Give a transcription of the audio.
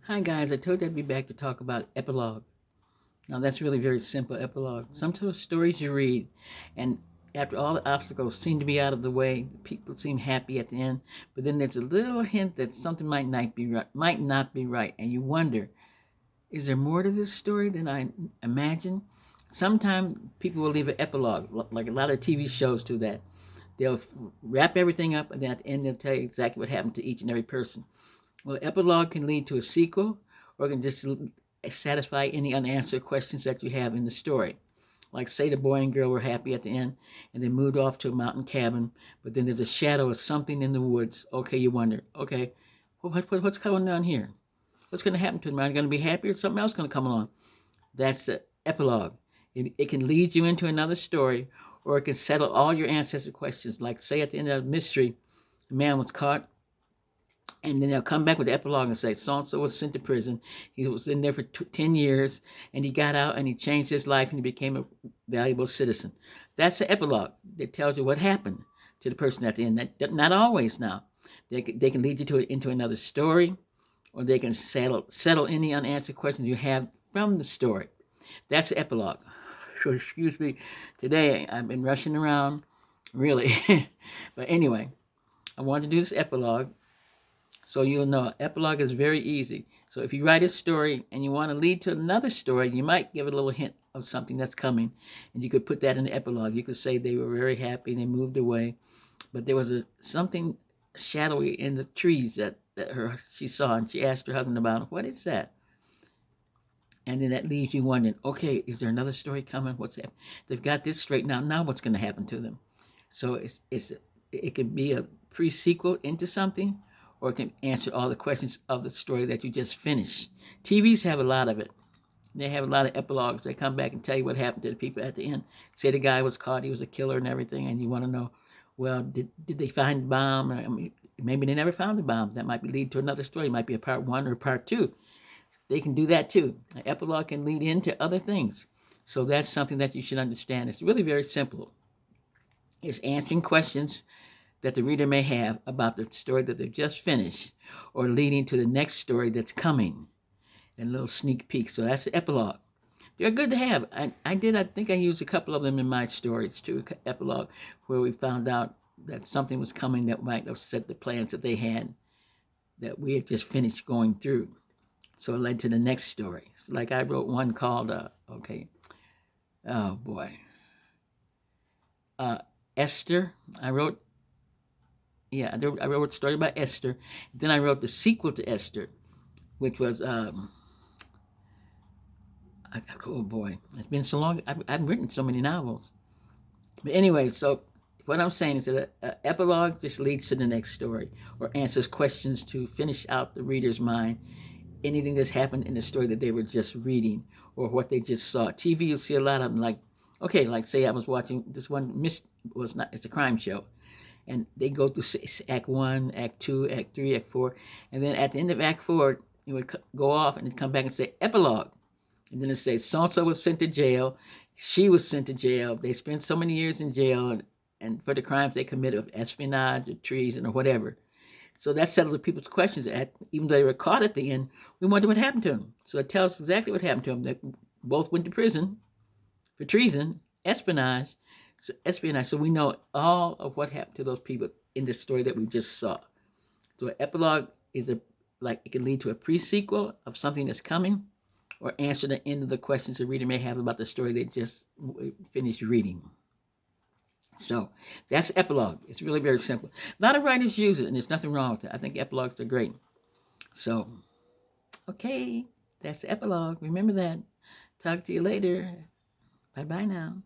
Hi guys, I told you I'd be back to talk about epilogue. Now that's really very simple epilogue. Sometimes stories you read, and after all the obstacles seem to be out of the way, people seem happy at the end, but then there's a little hint that something might not be right, and you wonder, is there more to this story than I imagine? Sometimes people will leave an epilogue, like a lot of TV shows do that. They'll wrap everything up, and then at the end they'll tell you exactly what happened to each and every person. Well, epilogue can lead to a sequel, or it can just satisfy any unanswered questions that you have in the story. Like, say the boy and girl were happy at the end, and they moved off to a mountain cabin, but then there's a shadow of something in the woods. Okay, you wonder, okay, what's going on here? What's going to happen to them? Are they going to be happy, or something else going to come along? That's the epilogue. It can lead you into another story, or it can settle all your ancestor questions. Like, say at the end of the mystery, the man was caught, and then they'll come back with the epilogue and say so and so was sent to prison. He was in there for 10 years, and he got out and he changed his life and he became a valuable citizen. That's the epilogue that tells you what happened to the person at the end. Not always. Now they can lead you into another story, or they can settle any unanswered questions you have from the story. That's the epilogue. So excuse me, today I've been rushing around, really. But anyway, I wanted to do this epilogue so you'll know. Epilogue is very easy. So if you write a story and you want to lead to another story, you might give a little hint of something that's coming, and you could put that in the epilogue. You could say they were very happy and they moved away, but there was something shadowy in the trees that she saw, and she asked her husband about it. What is that? And then that leaves you wondering, okay, is there another story coming? What's happening? They've got this straightened out. Now what's going to happen to them? So it can be a pre-sequel into something, or it can answer all the questions of the story that you just finished. TVs have a lot of it. They have a lot of epilogues. They come back and tell you what happened to the people at the end. Say the guy was caught, he was a killer and everything, and you want to know, well, did they find the bomb? I mean, maybe they never found the bomb. That might lead to another story. It might be a part one or part two. They can do that too. An epilogue can lead into other things. So that's something that you should understand. It's really very simple. It's answering questions that the reader may have about the story that they've just finished, or leading to the next story that's coming, and a little sneak peek. So that's the epilogue. They're good to have. I think I used a couple of them in my stories too, epilogue, where we found out that something was coming that might upset the plans that they had, that we had just finished going through. So it led to the next story. So like I wrote one called, oh boy, Esther. I wrote a story about Esther. Then I wrote the sequel to Esther, which was, oh boy, it's been so long. I've written so many novels. But anyway, so what I'm saying is that an epilogue just leads to the next story, or answers questions to finish out the reader's mind. Anything that's happened in the story that they were just reading, or what they just saw. TV, you'll see a lot of them. Like say I was watching this one. It's a crime show, and they go through Act 1, Act 2, Act 3, Act 4, and then at the end of Act 4, it would go off and it'd come back and say epilogue, and then it says so and so was sent to jail, she was sent to jail. They spent so many years in jail, and for the crimes they committed of espionage or treason or whatever. So that settles the people's questions. Even though they were caught at the end, we wonder what happened to them. So it tells us exactly what happened to them. They both went to prison for treason, espionage. So we know all of what happened to those people in the story that we just saw. So an epilogue is it can lead to a pre-sequel of something that's coming, or answer the end of the questions the reader may have about the story they just finished reading. So that's epilogue. It's really very simple. A lot of writers use it, and there's nothing wrong with it. I think epilogues are great. So, okay, that's epilogue. Remember that. Talk to you later. Bye-bye now.